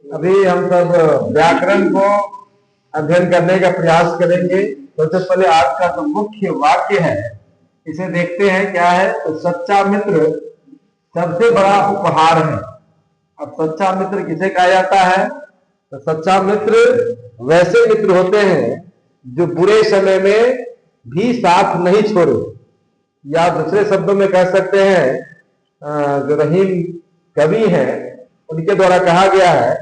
अभी हम सब व्याकरण को अध्ययन करने का प्रयास करेंगे। सबसे पहले आज का जो मुख्य वाक्य है इसे देखते हैं क्या है। तो सच्चा मित्र सबसे बड़ा उपहार है। अब सच्चा मित्र किसे कहा जाता है? तो सच्चा मित्र वैसे मित्र होते हैं जो बुरे समय में भी साथ नहीं छोड़े, या दूसरे शब्दों में कह सकते हैं जो रहीम कवि हैं उनके द्वारा कहा गया है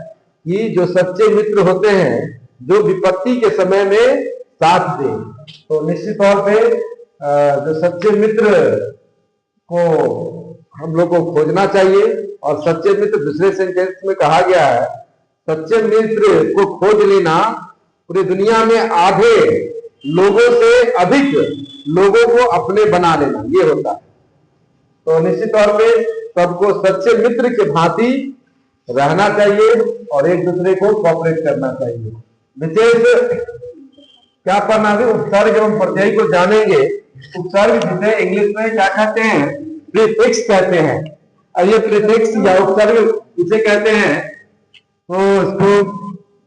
कि जो सच्चे मित्र होते हैं जो विपत्ति के समय में साथ दे। तो निश्चित तौर पे जो सच्चे मित्र को हम लोग को खोजना चाहिए। और सच्चे मित्र दूसरे सेंटेंस में कहा गया है, सच्चे मित्र को खोज लेना पूरी दुनिया में आधे लोगों से अधिक लोगों को अपने बना लेना, ये होता है। तो निश्चित तौर पे सबको सच्चे मित्र के भांति रहना चाहिए और एक दूसरे को कोऑपरेट करना चाहिए। विशेष क्या पढ़ना है? उपसर्ग एवं प्रत्यय को जानेंगे। उपसर्ग जिसे इंग्लिश में क्या कहते हैं? प्रीफिक्स कहते हैं। अब ये प्रीफिक्स या उपसर्ग इसे कहते हैं, तो इसको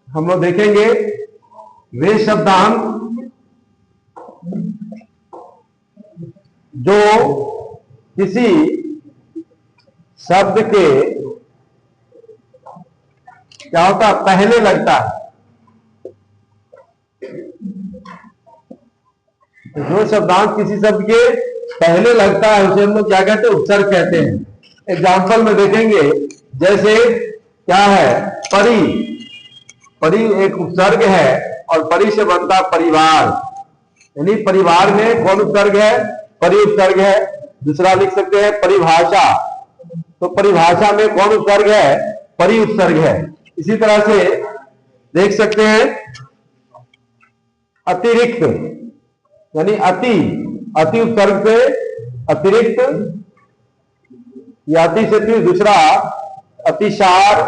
हम लोग देखेंगे। वे शब्दांश जो किसी शब्द के क्या होता है? पहले लगता है। जो शब्दांश किसी शब्द के पहले लगता है उसे हम लोग क्या कहते हैं? उपसर्ग कहते हैं। एग्जाम्पल में देखेंगे, जैसे क्या है? परि। परि एक उपसर्ग है और परि से बनता परिवार, यानी परिवार में कौन उपसर्ग है? परि उपसर्ग है। दूसरा लिख सकते हैं परिभाषा, तो परिभाषा में कौन उपसर्ग है? परि उपसर्ग है। इसी तरह से देख सकते हैं अतिरिक्त, यानी अति। अति उपसर्ग से अतिरिक्त, या अति से फिर दूसरा अतिसार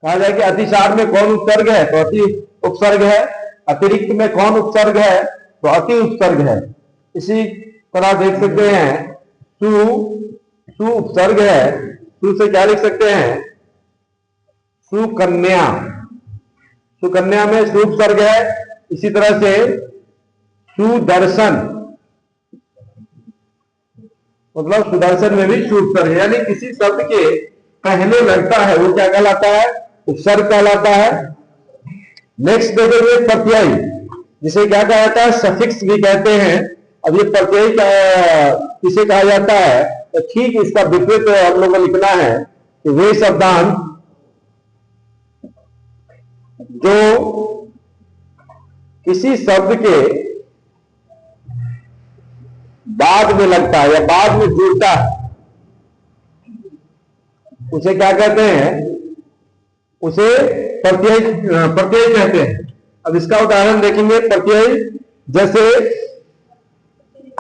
कहा जाए कि अतिसार में कौन उपसर्ग है? तो अति उपसर्ग है। अतिरिक्त में कौन उपसर्ग है? तो अति उपसर्ग है। इसी तरह देख सकते हैं सु उपसर्ग है। सु से क्या लिख सकते हैं? सुकन्या। सुकन्या में सु उपसर्ग है। इसी तरह से सुदर्शन, मतलब सुदर्शन में भी सु उपसर्ग है। यानी किसी शब्द के पहले लगता है वो क्या कहलाता है? उपसर्ग कहलाता है। नेक्स्ट देखेंगे प्रत्यय, जिसे क्या कहा जाता है? सफिक्स भी कहते हैं। अब ये प्रत्यय किसे कहा जाता है? तो ठीक इसका विपरीत हम लोग को लिखना है कि वे शब्दांश जो किसी शब्द के बाद में लगता है या बाद में जुड़ता है उसे क्या कहते हैं? उसे प्रत्यय कहते हैं। अब इसका उदाहरण देखेंगे। प्रत्यय जैसे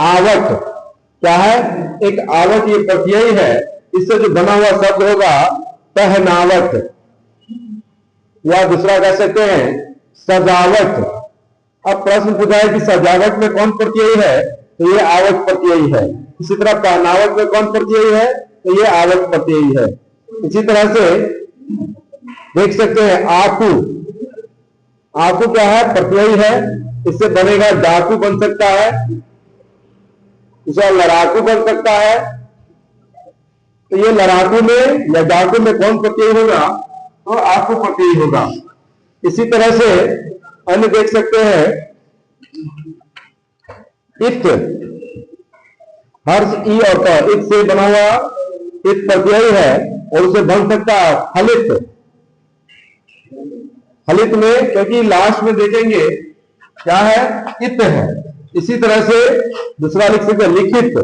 आवट, क्या है? एक आवट ये प्रत्यय है। इससे जो बना हुआ शब्द होगा पहनावट, या दूसरा कह सकते हैं सजावट। अब प्रश्न पूछा है कि सजावट में कौन प्रत्यय है? तो ये आवट प्रत्यय है। इसी तरह पहनावट में कौन प्रत्यय है? तो ये आवट प्रत्यय है। इसी तरह से देख सकते हैं आकू। आकू क्या है? प्रत्यय है। इससे बनेगा डाकू बन सकता है, इसे लड़ाकू बन सकता है। तो ये लड़ाकू में या डाकू में कौन प्रत्यय होगा? तो आकू प्रत्यय होगा। इसी तरह से अन्य देख सकते हैं इत। हर्ष ई और प, इत से बना हुआ इत प्रत्यय है और उसे बन सकता है फलित। फलित में क्योंकि लास्ट में देखेंगे क्या है? इत है। इसी तरह से दूसरा लिख सकते हैं लिखित।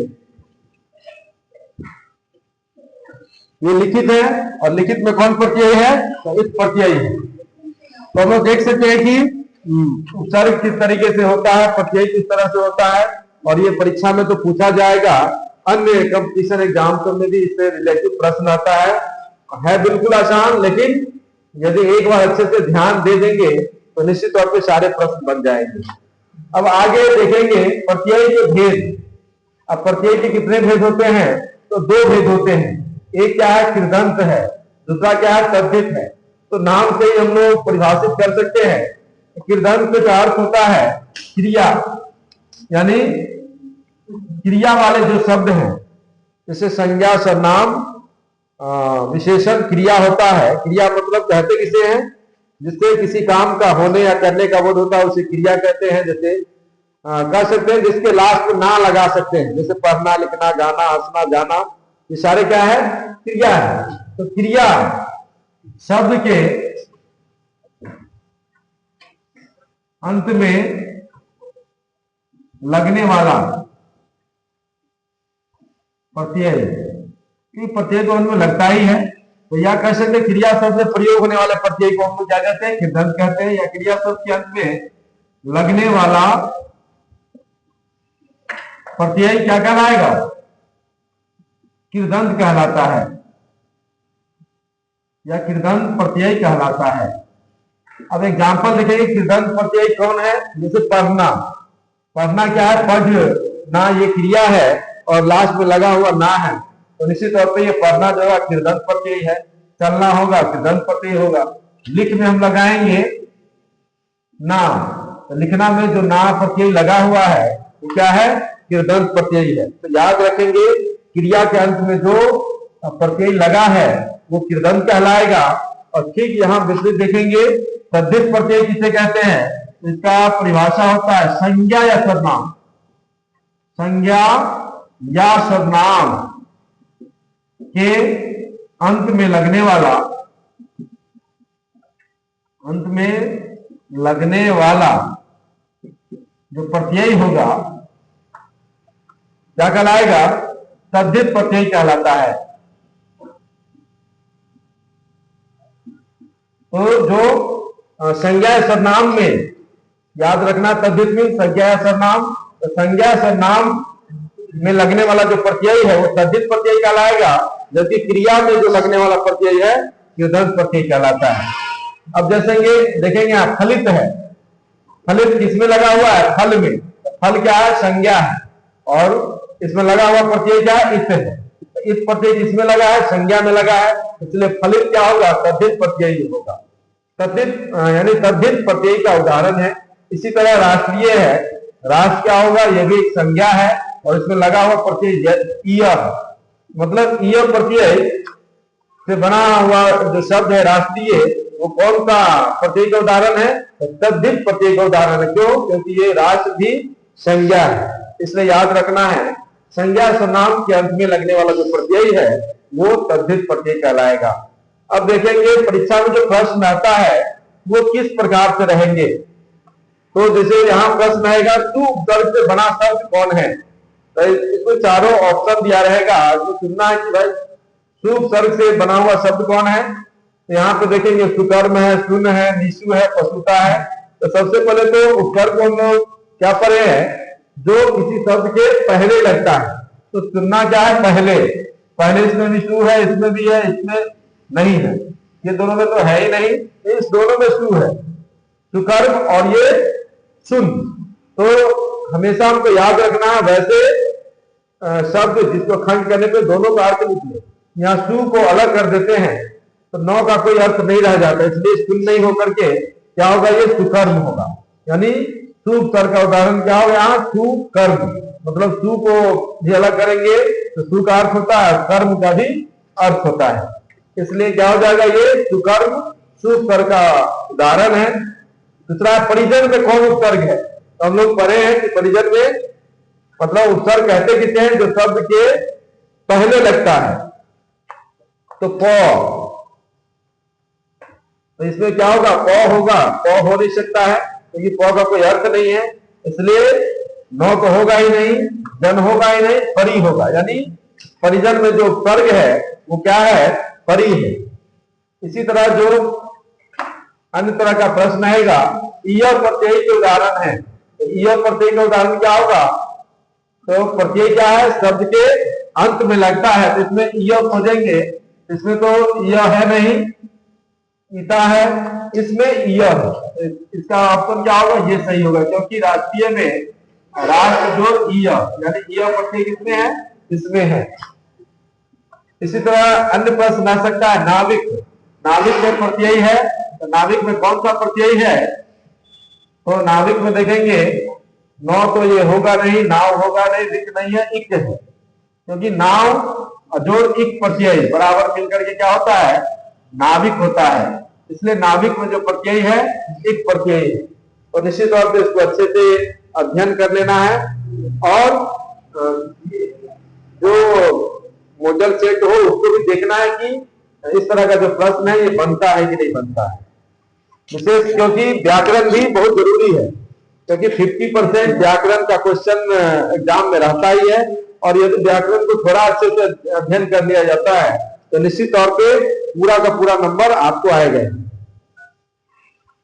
ये लिखित है और लिखित में कौन प्रत्यय है? तो इत प्रत्यय है। तो हम लोग देख सकते हैं कि उपसर्ग किस तरीके से होता है, प्रत्यय किस तरह से होता है, और ये परीक्षा में तो पूछा जाएगा। अन्य कंपटीशन एग्जाम में भी इससे रिलेटेड प्रश्न आता है बिल्कुल आसान, लेकिन यदि एक बार अच्छे से ध्यान दे देंगे तो निश्चित तौर पे सारे प्रश्न बन जाएंगे। अब आगे देखेंगे प्रत्यय के भेद। अब प्रत्यय के कितने भेद होते हैं? तो दो भेद होते हैं। एक क्या है? कृदंत है, दूसरा क्या है? तद्धित है। तो नाम से ही हम लोग परिभाषित कर सकते हैं। कृदंत का अर्थ होता है क्रिया, यानी क्रिया वाले जो शब्द हैं, जैसे संज्ञा, सर्वनाम, विशेषण, क्रिया होता है। क्रिया मतलब कहते किसे हैं, जिससे किसी काम का होने या करने का बोध होता है, उसे क्रिया कहते हैं। जैसे कह सकते हैं जिसके लास्ट में ना लगा सकते हैं, जैसे पढ़ना, लिखना, गाना, हंसना, जाना, ये सारे क्या है, क्रिया है। तो क्रिया शब्द के अंत में लगने वाला प्रत्यय, प्रत्यय तो अंत में लगता ही है, तो या कह सकते हैं क्रिया शब्द में प्रयोग होने वाले प्रत्यय को हम लोग क्या कहते हैं, कृदंत कहते हैं। या क्रिया शब्द के अंत में लगने वाला प्रत्यय क्या कहलाएगा, कृदंत कहलाता है, या कृदंत प्रत्यय कहलाता है। अब एग्जांपल देखेंगे कृदंत प्रत्यय कौन है। जैसे पढ़ना, पढ़ना क्या है, पढ़ना ये क्रिया है और लास्ट में लगा हुआ ना है, तो निश्चित तौर पे ये पढ़ना जो है कृदंत प्रत्यय है। चलना होगा कृदंत प्रत्यय होगा। लिख में हम लगाएंगे ना, तो लिखना में जो ना प्रत्यय लगा हुआ है वो क्या है, कृदंत प्रत्यय है। तो याद रखेंगे क्रिया के अंत में जो प्रत्यय लगा है वो कृदंत कहलाएगा। और ठीक यहाँ विस्तृत देखेंगे तद्धित प्रत्यय किसे कहते हैं। इसका परिभाषा होता है संज्ञा या सर्वनाम, संज्ञा या सर्वनाम के अंत में लगने वाला, अंत में लगने वाला जो प्रत्यय होगा क्या कहलाएगा, तद्धित प्रत्यय कहलाता है। तो जो संज्ञा सर्वनाम में, याद रखना तद्धित में संज्ञा सर्वनाम, तो संज्ञा सर्वनाम में लगने वाला जो प्रत्यय है वो तद्धित प्रत्यय कहलाएगा, जबकि क्रिया में जो लगने वाला प्रत्यय है कृदंत प्रत्यय कहलाता है। अब जैसे ये देखेंगे यहाँ फलित है, फलित किसमें लगा हुआ है, फल में। फल क्या है, संज्ञा है, और इसमें लगा हुआ प्रत्यय क्या है, इत है। इत प्रत्यय किसमें लगा है, संज्ञा में लगा है, इसलिए फलित क्या होगा, तद्धित प्रत्यय होगा। तद्धित यानी तद्धित प्रत्यय का उदाहरण है। इसी तरह राष्ट्रीय है, राष्ट्र क्या होगा, यह भी एक संज्ञा है और इसमें लगा हुआ प्रत्यय ईय, मतलब ईय प्रत्यय से बना हुआ जो शब्द है राष्ट्रीय, वो कौन सा प्रत्यय का उदाहरण है, तद्धित प्रत्यय का उदाहरण है। क्यों, क्योंकि ये राष्ट्र भी संज्ञा है, इसलिए याद रखना है संज्ञा सर्वनाम के अंत में लगने वाला जो प्रत्यय है वो तद्धित प्रत्यय कहलाएगा। अब देखेंगे परीक्षा में जो प्रश्न आता है वो किस प्रकार से रहेंगे। तो जैसे यहाँ प्रश्न आएगा तू उपसर्ग से बना शब्द कौन है, तो इसमें चारों ऑप्शन दिया रहेगा, जो चुनना है कि भाई सुपसर्ग से बना हुआ शब्द कौन है। तो यहाँ पे देखेंगे सुकर्म है, सुन है, निशु है, पशुता है। तो सबसे पहले तो उपसर्ग को हम लोग क्या पढ़े हैं, जो किसी शब्द के पहले लगता है। तो सुनना क्या है, पहले, पहले इसमें निशु है, इसमें भी है, इसमें नहीं है, ये दोनों में तो है ही नहीं, इस दोनों में सु है, सुकर्म और ये सुन। तो हमेशा हमको याद रखना है वैसे शब्द जिसको खंड करने पे दोनों का अर्थ निकले, यहाँ सु को अलग कर देते हैं तो नौ का कोई अर्थ नहीं रह जाता, इसलिए सुन नहीं होकर के क्या होगा, ये सुकर्म होगा। यानी सुपसर्ग का उदाहरण क्या होगा, यहाँ सुकर्म, मतलब सु को भी अलग करेंगे तो सु का अर्थ होता है, कर्म का भी अर्थ होता है, इसलिए क्या हो जाएगा, ये सुकर्म सुपसर्ग का उदाहरण है। दूसरा परिजन में कौन उपसर्ग है, तो हम लोग पढ़े हैं कि परिजन में मतलब उपसर्ग कहते किसे हैं, जो शब्द के पहले लगता है। तो प, तो इसमें क्या होगा, प होगा, प हो नहीं सकता है क्योंकि प का कोई अर्थ नहीं है, इसलिए नौ तो होगा ही नहीं, जन होगा ही नहीं, परी होगा। यानी परिजन में जो उपसर्ग है वो क्या है, परी है। इसी तरह जो अन्य तरह का प्रश्न आएगा, ईय प्रत्यय के उदाहरण है, तो ईय प्रत्यय का उदाहरण क्या होगा, तो प्रत्यय क्या है, शब्द के अंत में लगता है, तो इसमें ईय खोजेंगे, इसमें तो ईय है नहीं, ईता है, इसमें ईय है, इसका ऑप्शन क्या होगा, ये सही होगा, क्योंकि राष्ट्रीय में राष्ट्र जो ईय यानी ईय प्रत्यय किसमें है, इसमें है। इसी तरह अन्य प्रश्न आ सकता है, नाविक, नाविक में प्रत्यय है, तो नाविक में कौन सा प्रत्यय है? तो नाविक में देखेंगे नौ तो ये होगा नहीं, नाव होगा नहीं, रिक नहीं है, इक है, क्योंकि नाव जोड़ इक प्रत्यय बराबर मिलकर के क्या होता है? नाविक होता है। इसलिए नाविक में जो प्रत्यय है इक प्रत्यय है। तो निश्चित तौर पर इसको अच्छे से अध्ययन कर लेना है और जो मॉडल सेट हो उसको भी देखना है कि इस तरह का जो प्रश्न है ये बनता है कि नहीं बनता है। विशेष क्योंकि व्याकरण भी बहुत जरूरी है, क्योंकि 50% व्याकरण का क्वेश्चन एग्जाम में रहता ही है, और यदि व्याकरण को थोड़ा अच्छे से अध्ययन कर लिया जाता है तो निश्चित तौर पे पूरा का पूरा नंबर आपको आएगा।